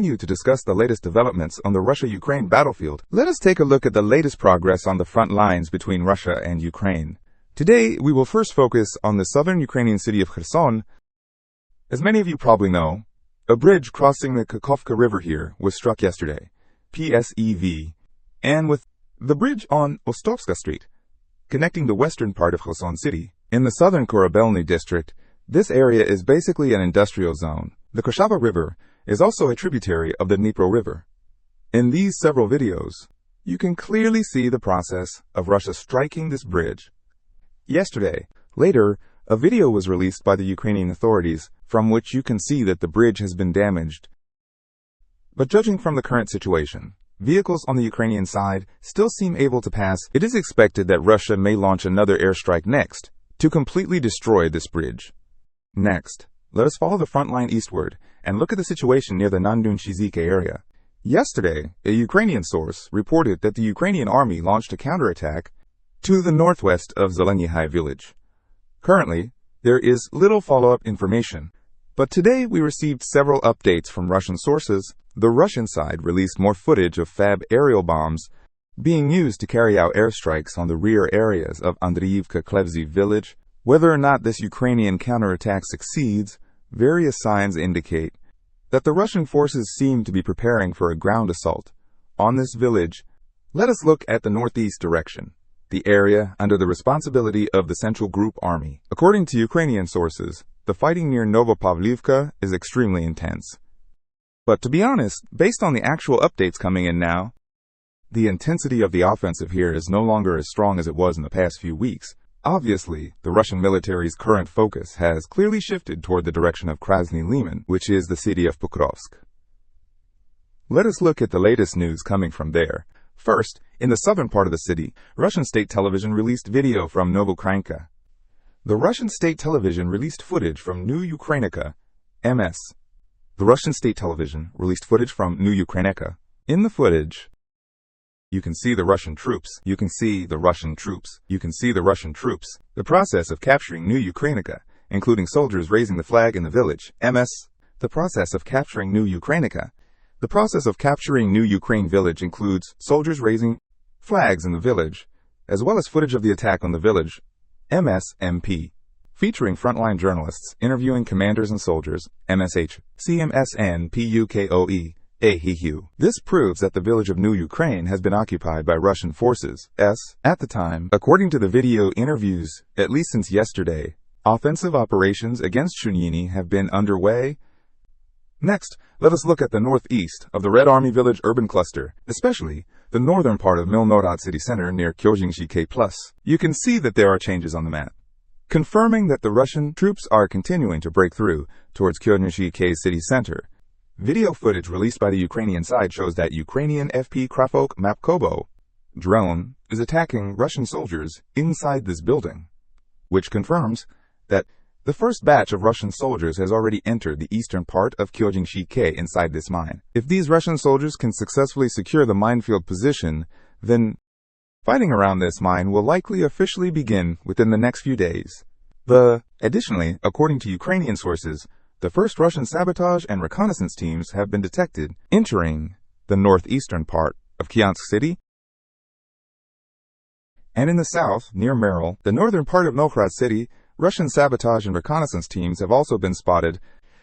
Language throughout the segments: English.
To discuss the latest developments on the Russia-Ukraine battlefield, let us take a look at the latest progress on the front lines between Russia and Ukraine. Today, we will first focus on the southern Ukrainian city of Kherson. As many of you probably know, a bridge crossing the Kakhovka River here was struck yesterday, PSEV, and with the bridge on Ostovska Street, connecting the western part of Kherson city. In the southern Korabelny district, this area is basically an industrial zone. The Koshava River is also a tributary of the Dnipro River. In these several videos, you can clearly see the process of Russia striking this bridge. Later, a video was released by the Ukrainian authorities from which you can see that the bridge has been damaged. But judging from the current situation, vehicles on the Ukrainian side still seem able to pass. It is expected that Russia may launch another airstrike next to completely destroy this bridge. Next, let us follow the front line eastward and look at the situation near the Nandunchizike area. Yesterday, a Ukrainian source reported that the Ukrainian army launched a counterattack to the northwest of Zelenihai village. Currently, there is little follow-up information, but today we received several updates from Russian sources. The Russian side released more footage of FAB aerial bombs being used to carry out airstrikes on the rear areas of Andriivka-Klevzy village. Whether or not this Ukrainian counterattack succeeds, various signs indicate that the Russian forces seem to be preparing for a ground assault on this village. Let us look at the northeast direction, the area under the responsibility of the Central Group Army. According to Ukrainian sources, the fighting near Novopavlivka is extremely intense. But to be honest, based on the actual updates coming in now, the intensity of the offensive here is no longer as strong as it was in the past few weeks. Obviously, the Russian military's current focus has clearly shifted toward the direction of Krasny Liman, which is the city of Pokrovsk. Let us look at the latest news coming from there. First, in the southern part of the city, Russian state television released video from Novokranka. The Russian state television released footage from New Ukrainica, MS. The Russian state television released footage from New Ukrainica. In the footage, you can see the Russian troops. You can see the Russian troops. You can see the Russian troops. The process of capturing New Ukrainica, including soldiers raising the flag in the village. MS. The process of capturing New Ukrainica. The process of capturing New Ukraine village includes soldiers raising flags in the village, as well as footage of the attack on the village. MSMP. Featuring frontline journalists interviewing commanders and soldiers. MSH. CMSNPUKOE. AHU. This proves that the village of New Ukraine has been occupied by Russian forces. At the time, according to the video interviews, at least since yesterday, offensive operations against Chunyini have been underway. Next, let us look at the northeast of the Red Army Village urban cluster, especially the northern part of Milnorad city center near Kyozhinski. You can see that there are changes on the map, confirming that the Russian troops are continuing to break through towards Kyozhinski city center. Video footage released by the Ukrainian side shows that Ukrainian FP Krafok Mapkobo drone is attacking Russian soldiers inside this building, which confirms that the first batch of Russian soldiers has already entered the eastern part of Kyozhinski inside this mine. If these Russian soldiers can successfully secure the minefield position, then fighting around this mine will likely officially begin within the next few days. Additionally, according to Ukrainian sources, the first Russian sabotage and reconnaissance teams have been detected entering the northeastern part of Kyiansk city. And in the south, near Meril, the northern part of Novgorod city, Russian sabotage and reconnaissance teams have also been spotted.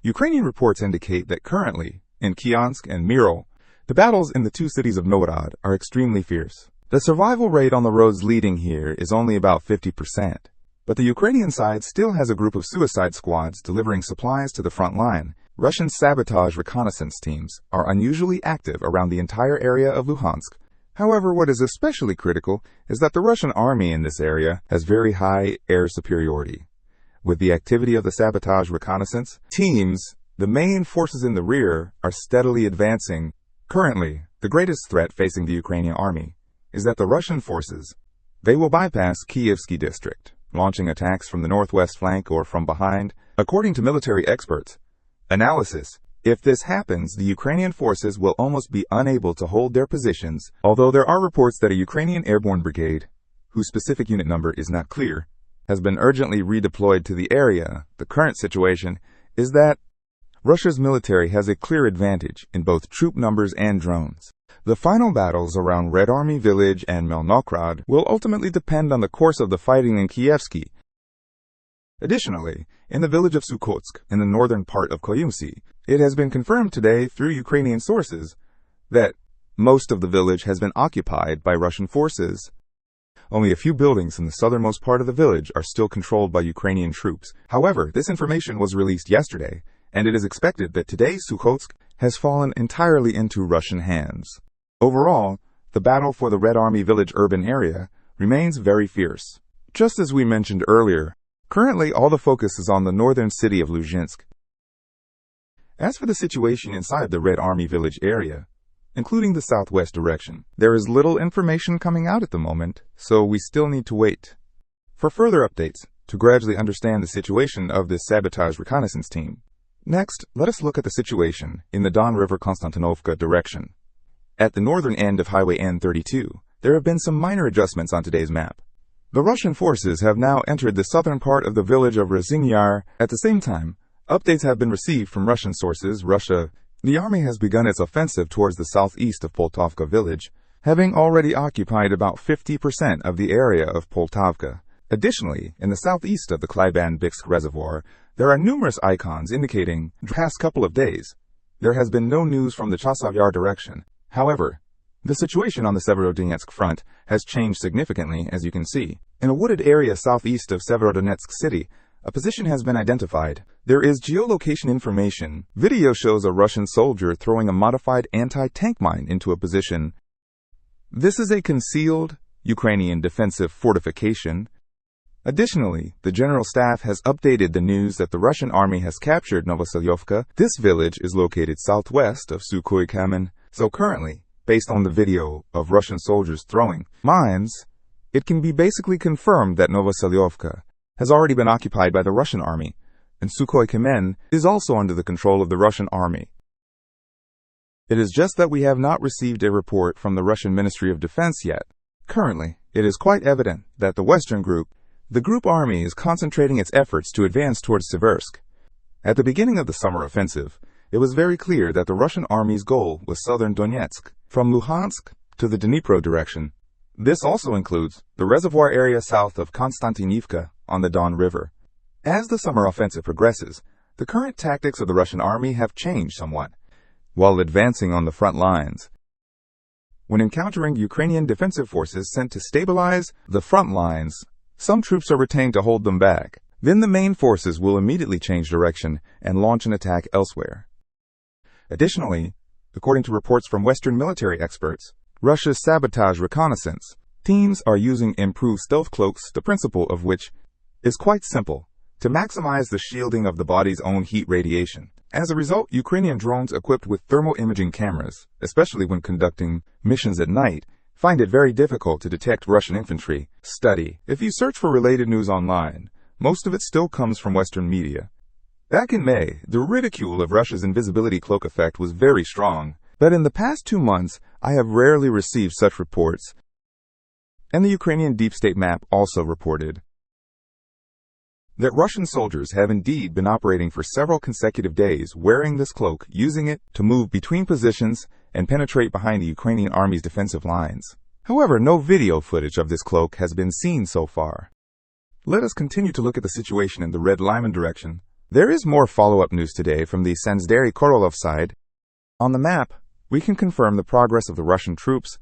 Ukrainian reports indicate that currently, in Kyiansk and Meril, the battles in the two cities of Novgorod are extremely fierce. The survival rate on the roads leading here is only about 50%. But the Ukrainian side still has a group of suicide squads delivering supplies to the front line. Russian sabotage reconnaissance teams are unusually active around the entire area of Luhansk. However, what is especially critical is that the Russian army in this area has very high air superiority. With the activity of the sabotage reconnaissance teams, the main forces in the rear are steadily advancing. Currently, the greatest threat facing the Ukrainian army is that the Russian forces, they will bypass Kievsky district, launching attacks from the northwest flank or from behind. According to military experts, analysis, if this happens, the Ukrainian forces will almost be unable to hold their positions, although there are reports that a Ukrainian airborne brigade, whose specific unit number is not clear, has been urgently redeployed to the area. The current situation is that Russia's military has a clear advantage in both troop numbers and drones. The final battles around Red Army Village and Melnokrad will ultimately depend on the course of the fighting in Kievsky. Additionally, in the village of Sukotsk, in the northern part of Koyumsi, it has been confirmed today through Ukrainian sources that most of the village has been occupied by Russian forces. Only a few buildings in the southernmost part of the village are still controlled by Ukrainian troops. However, this information was released yesterday, and it is expected that today Sukotsk has fallen entirely into Russian hands. Overall, the battle for the Red Army Village urban area remains very fierce. Just as we mentioned earlier, currently all the focus is on the northern city of Luzhinsk. As for the situation inside the Red Army Village area, including the southwest direction, there is little information coming out at the moment, so we still need to wait for further updates to gradually understand the situation of this sabotage reconnaissance team. Next, let us look at the situation in the Don River Konstantinovka direction. At the northern end of Highway N32, there have been some minor adjustments on today's map. The Russian forces have now entered the southern part of the village of Razinyar. At the same time, updates have been received from Russian sources. The army has begun its offensive towards the southeast of Poltavka village, having already occupied about 50% of the area of Poltavka. Additionally, in the southeast of the Klyban-Biksk reservoir, there are numerous icons indicating the past couple of days there has been no news from the Chasiv Yar direction. However, the situation on the Severodonetsk front has changed significantly, as you can see. In a wooded area southeast of Severodonetsk city, a position has been identified. There is geolocation information. Video shows a Russian soldier throwing a modified anti-tank mine into a position. This is a concealed Ukrainian defensive fortification. Additionally, the General Staff has updated the news that the Russian army has captured Novoselyovka. This village is located southwest of Sukhoi Kamen. So currently, based on the video of Russian soldiers throwing mines, it can be basically confirmed that Novoselyovka has already been occupied by the Russian army, and Sukhoi Kamen is also under the control of the Russian army. It is just that we have not received a report from the Russian Ministry of Defense yet. Currently, it is quite evident that the Western Group, the Group Army, is concentrating its efforts to advance towards Seversk. At the beginning of the summer offensive, it was very clear that the Russian army's goal was southern Donetsk, from Luhansk to the Dnipro direction. This also includes the reservoir area south of Konstantinivka on the Don River. As the summer offensive progresses, the current tactics of the Russian army have changed somewhat. While advancing on the front lines, when encountering Ukrainian defensive forces sent to stabilize the front lines, some troops are retained to hold them back. Then the main forces will immediately change direction and launch an attack elsewhere. Additionally, according to reports from Western military experts, Russia's sabotage reconnaissance teams are using improved stealth cloaks, the principle of which is quite simple: to maximize the shielding of the body's own heat radiation. As a result, Ukrainian drones equipped with thermal imaging cameras, especially when conducting missions at night, find it very difficult to detect Russian infantry. Study. If you search for related news online, most of it still comes from Western media. Back in May, the ridicule of Russia's invisibility cloak effect was very strong, but in the past 2 months, I have rarely received such reports. And the Ukrainian Deep State map also reported that Russian soldiers have indeed been operating for several consecutive days wearing this cloak, using it to move between positions and penetrate behind the Ukrainian army's defensive lines. However, no video footage of this cloak has been seen so far. Let us continue to look at the situation in the Red Lyman direction. There is more follow-up news today from the Sanzdary-Korolov side. On the map, we can confirm the progress of the Russian troops.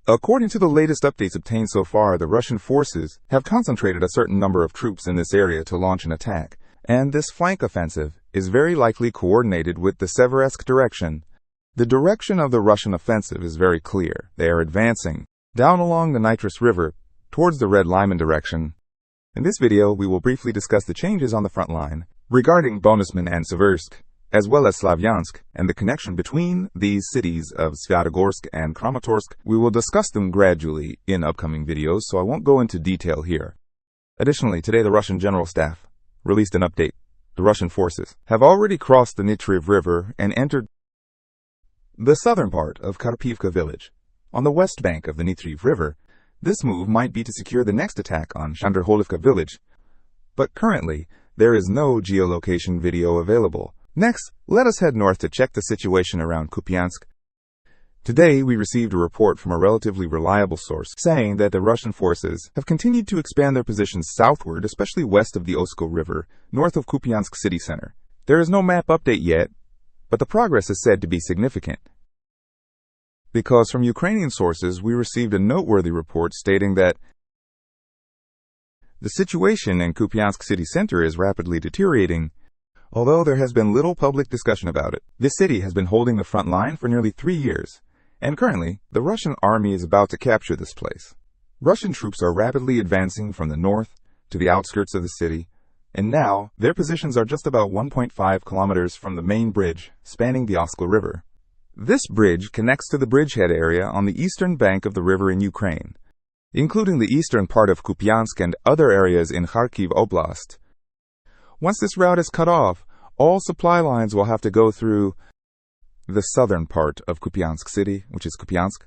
According to the latest updates obtained so far, the Russian forces have concentrated a certain number of troops in this area to launch an attack, and this flank offensive is very likely coordinated with the Seversk direction. The direction of the Russian offensive is very clear. They are advancing down along the Nitrous River towards the Red Lyman direction. In this video, we will briefly discuss the changes on the front line regarding Bonusman and Seversk, as well as Slavyansk, and the connection between these cities of Svyatogorsk and Kramatorsk. We will discuss them gradually in upcoming videos, so I won't go into detail here. Additionally, today the Russian General Staff released an update. The Russian forces have already crossed the Nitriv River and entered the southern part of Karpivka village on the west bank of the Nitriv River. This move might be to secure the next attack on Shandorholivka village, but currently there is no geolocation video available. Next, let us head north to check the situation around Kupiansk. Today, we received a report from a relatively reliable source saying that the Russian forces have continued to expand their positions southward, especially west of the Oskil River, north of Kupiansk city center. There is no map update yet, but the progress is said to be significant. Because from Ukrainian sources, we received a noteworthy report stating that the situation in Kupiansk city center is rapidly deteriorating. Although there has been little public discussion about it, this city has been holding the front line for nearly 3 years, and currently, the Russian army is about to capture this place. Russian troops are rapidly advancing from the north to the outskirts of the city, and now their positions are just about 1.5 kilometers from the main bridge spanning the Oskil River. This bridge connects to the bridgehead area on the eastern bank of the river in Ukraine, including the eastern part of Kupiansk and other areas in Kharkiv Oblast. Once this route is cut off, all supply lines will have to go through the southern part of Kupiansk city, which is Kupiansk,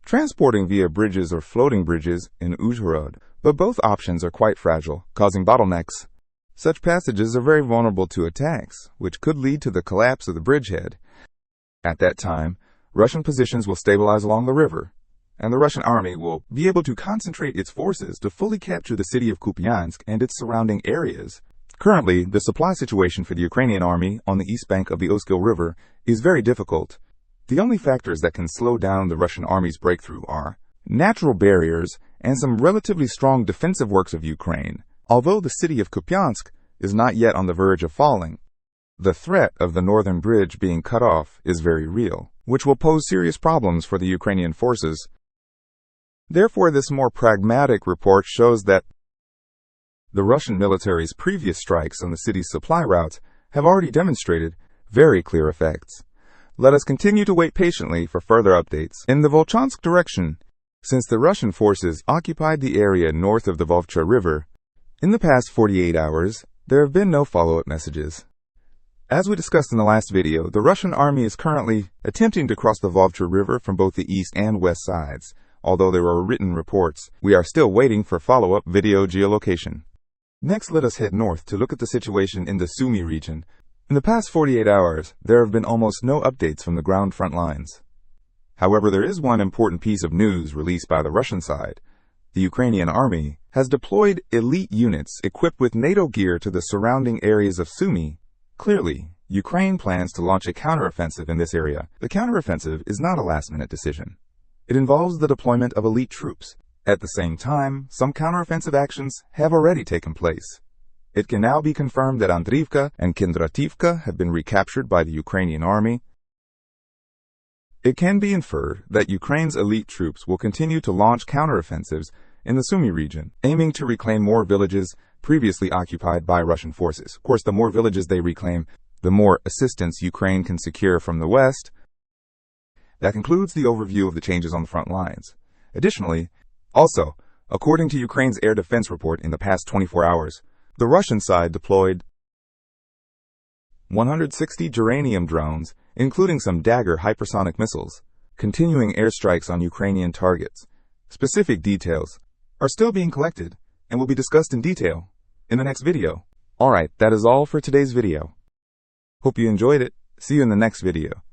transporting via bridges or floating bridges in Uzhhorod, but both options are quite fragile, causing bottlenecks. Such passages are very vulnerable to attacks, which could lead to the collapse of the bridgehead. At that time, Russian positions will stabilize along the river, and the Russian army will be able to concentrate its forces to fully capture the city of Kupiansk and its surrounding areas. Currently, the supply situation for the Ukrainian army on the east bank of the Oskil River is very difficult. The only factors that can slow down the Russian army's breakthrough are natural barriers and some relatively strong defensive works of Ukraine. Although the city of Kupiansk is not yet on the verge of falling, the threat of the northern bridge being cut off is very real, which will pose serious problems for the Ukrainian forces. Therefore, this more pragmatic report shows that the Russian military's previous strikes on the city's supply routes have already demonstrated very clear effects. Let us continue to wait patiently for further updates. In the Volchansk direction, since the Russian forces occupied the area north of the Volcha River, in the past 48 hours, there have been no follow-up messages. As we discussed in the last video, the Russian army is currently attempting to cross the Volcha River from both the east and west sides. Although there are written reports, we are still waiting for follow-up video geolocation. Next, let us head north to look at the situation in the Sumy region. In the past 48 hours, there have been almost no updates from the ground front lines. However, there is one important piece of news released by the Russian side. The Ukrainian army has deployed elite units equipped with NATO gear to the surrounding areas of Sumy. Clearly, Ukraine plans to launch a counteroffensive in this area. The counteroffensive is not a last-minute decision. It involves the deployment of elite troops. At the same time, some counteroffensive actions have already taken place. It can now be confirmed that Andriivka and Kindrativka have been recaptured by the Ukrainian army. It can be inferred that Ukraine's elite troops will continue to launch counteroffensives in the Sumy region, aiming to reclaim more villages previously occupied by Russian forces. Of course, the more villages they reclaim, the more assistance Ukraine can secure from the west. That concludes the overview of the changes on the front lines. Additionally, also, according to Ukraine's air defense report in the past 24 hours, the Russian side deployed 160 geranium drones, including some Dagger hypersonic missiles, continuing airstrikes on Ukrainian targets. Specific details are still being collected and will be discussed in detail in the next video. Alright, that is all for today's video. Hope you enjoyed it. See you in the next video.